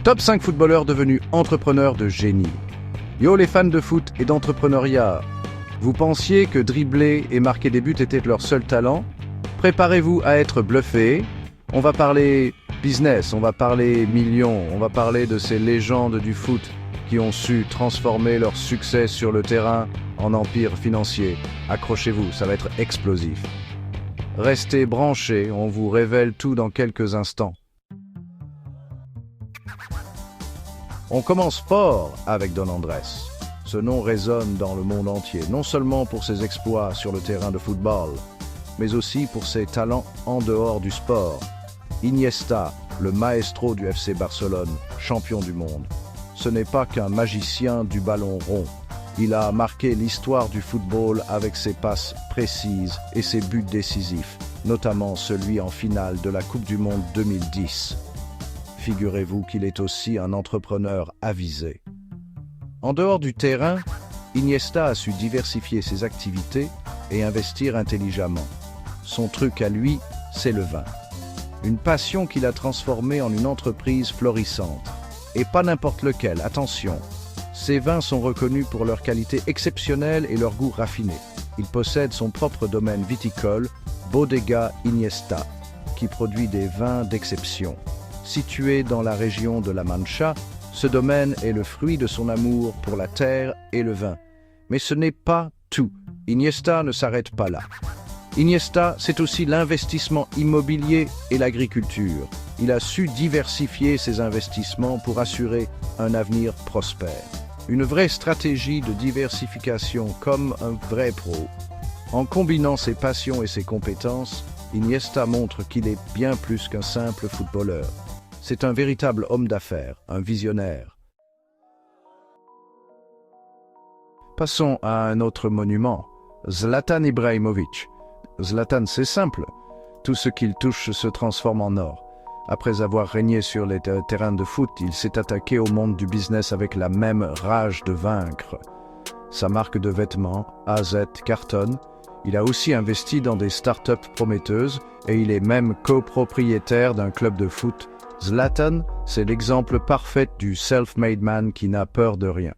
Top 5 footballeurs devenus entrepreneurs de génie. Yo les fans de foot et d'entrepreneuriat. Vous pensiez que dribbler et marquer des buts était leur seul talent? Préparez-vous à être bluffé. On va parler business, on va parler millions, on va parler de ces légendes du foot qui ont su transformer leur succès sur le terrain en empire financier. Accrochez-vous, ça va être explosif. Restez branchés, on vous révèle tout dans quelques instants. On commence fort avec Don Andrés. Ce nom résonne dans le monde entier, non seulement pour ses exploits sur le terrain de football, mais aussi pour ses talents en dehors du sport. Iniesta, le maestro du FC Barcelone, champion du monde. Ce n'est pas qu'un magicien du ballon rond. Il a marqué l'histoire du football avec ses passes précises et ses buts décisifs, notamment celui en finale de la Coupe du Monde 2010. Figurez-vous qu'il est aussi un entrepreneur avisé. En dehors du terrain, Iniesta a su diversifier ses activités et investir intelligemment. Son truc à lui, c'est le vin. Une passion qu'il a transformée en une entreprise florissante. Et pas n'importe lequel, attention. Ces vins sont reconnus pour leur qualité exceptionnelle et leur goût raffiné. Il possède son propre domaine viticole, Bodega Iniesta, qui produit des vins d'exception. Situé dans la région de La Mancha, ce domaine est le fruit de son amour pour la terre et le vin. Mais ce n'est pas tout. Iniesta ne s'arrête pas là. Iniesta, c'est aussi l'investissement immobilier et l'agriculture. Il a su diversifier ses investissements pour assurer un avenir prospère. Une vraie stratégie de diversification comme un vrai pro. En combinant ses passions et ses compétences, Iniesta montre qu'il est bien plus qu'un simple footballeur. C'est un véritable homme d'affaires, un visionnaire. Passons à un autre monument, Zlatan Ibrahimović. Zlatan, c'est simple. Tout ce qu'il touche se transforme en or. Après avoir régné sur les terrains de foot, il s'est attaqué au monde du business avec la même rage de vaincre. Sa marque de vêtements, AZ, cartonne. Il a aussi investi dans des startups prometteuses et il est même copropriétaire d'un club de foot. Zlatan, c'est l'exemple parfait du self-made man qui n'a peur de rien.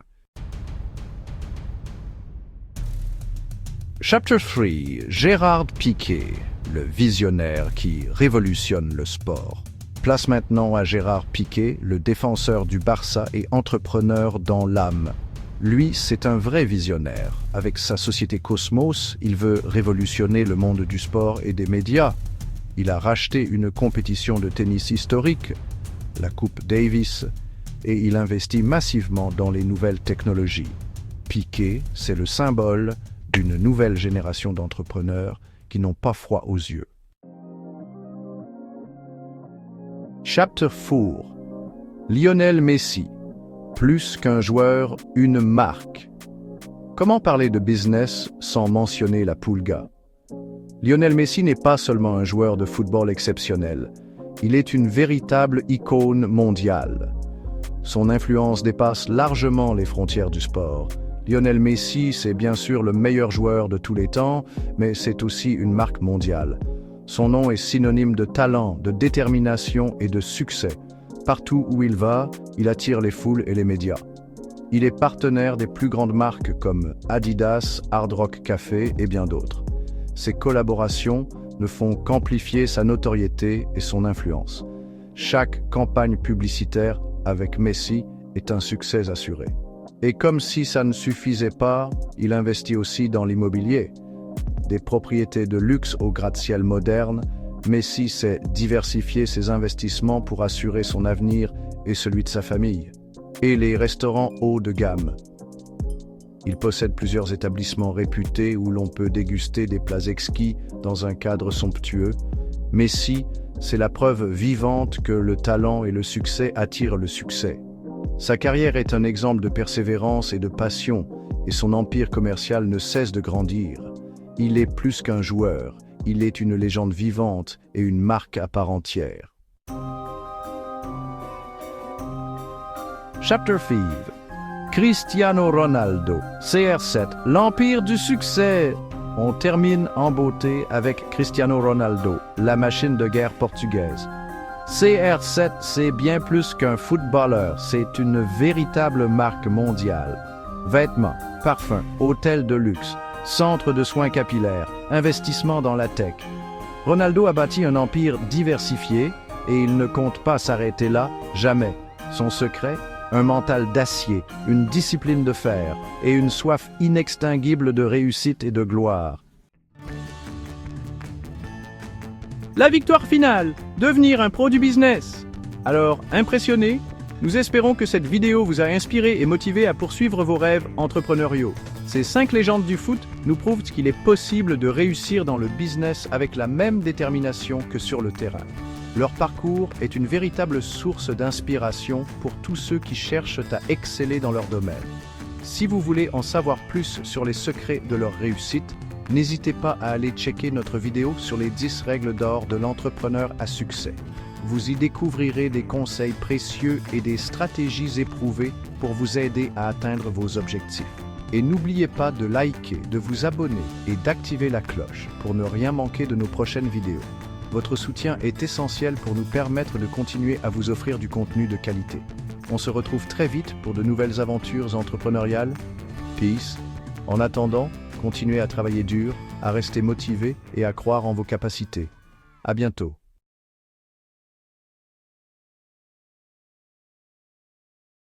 Chapter 3, Gérard Piqué, le visionnaire qui révolutionne le sport. Place maintenant à Gérard Piqué, le défenseur du Barça et entrepreneur dans l'âme. Lui, c'est un vrai visionnaire. Avec sa société Cosmos, il veut révolutionner le monde du sport et des médias. Il a racheté une compétition de tennis historique, la Coupe Davis, et il investit massivement dans les nouvelles technologies. Piqué, c'est le symbole d'une nouvelle génération d'entrepreneurs qui n'ont pas froid aux yeux. Chapter 4. Lionel Messi. Plus qu'un joueur, une marque. Comment parler de business sans mentionner la Pulga? Lionel Messi n'est pas seulement un joueur de football exceptionnel, il est une véritable icône mondiale. Son influence dépasse largement les frontières du sport. Lionel Messi, c'est bien sûr le meilleur joueur de tous les temps, mais c'est aussi une marque mondiale. Son nom est synonyme de talent, de détermination et de succès. Partout où il va, il attire les foules et les médias. Il est partenaire des plus grandes marques comme Adidas, Hard Rock Café et bien d'autres. Ces collaborations ne font qu'amplifier sa notoriété et son influence. Chaque campagne publicitaire avec Messi est un succès assuré. Et comme si ça ne suffisait pas, il investit aussi dans l'immobilier. Des propriétés de luxe au gratte-ciel moderne, Messi sait diversifier ses investissements pour assurer son avenir et celui de sa famille. Et les restaurants haut de gamme. Il possède plusieurs établissements réputés où l'on peut déguster des plats exquis dans un cadre somptueux. Messi, c'est la preuve vivante que le talent et le succès attirent le succès. Sa carrière est un exemple de persévérance et de passion, et son empire commercial ne cesse de grandir. Il est plus qu'un joueur, il est une légende vivante et une marque à part entière. Chapter 5. Cristiano Ronaldo, CR7, l'empire du succès. On termine en beauté avec Cristiano Ronaldo, la machine de guerre portugaise. CR7, c'est bien plus qu'un footballeur, c'est une véritable marque mondiale. Vêtements, parfums, hôtels de luxe, centres de soins capillaires, investissements dans la tech. Ronaldo a bâti un empire diversifié et il ne compte pas s'arrêter là, jamais. Son secret, un mental d'acier, une discipline de fer et une soif inextinguible de réussite et de gloire. La victoire finale, devenir un pro du business. Alors, impressionné? Nous espérons que cette vidéo vous a inspiré et motivé à poursuivre vos rêves entrepreneuriaux. Ces 5 légendes du foot nous prouvent qu'il est possible de réussir dans le business avec la même détermination que sur le terrain. Leur parcours est une véritable source d'inspiration pour tous ceux qui cherchent à exceller dans leur domaine. Si vous voulez en savoir plus sur les secrets de leur réussite, n'hésitez pas à aller checker notre vidéo sur les 10 règles d'or de l'entrepreneur à succès. Vous y découvrirez des conseils précieux et des stratégies éprouvées pour vous aider à atteindre vos objectifs. Et n'oubliez pas de liker, de vous abonner et d'activer la cloche pour ne rien manquer de nos prochaines vidéos. Votre soutien est essentiel pour nous permettre de continuer à vous offrir du contenu de qualité. On se retrouve très vite pour de nouvelles aventures entrepreneuriales. Peace. En attendant, continuez à travailler dur, à rester motivé et à croire en vos capacités. À bientôt.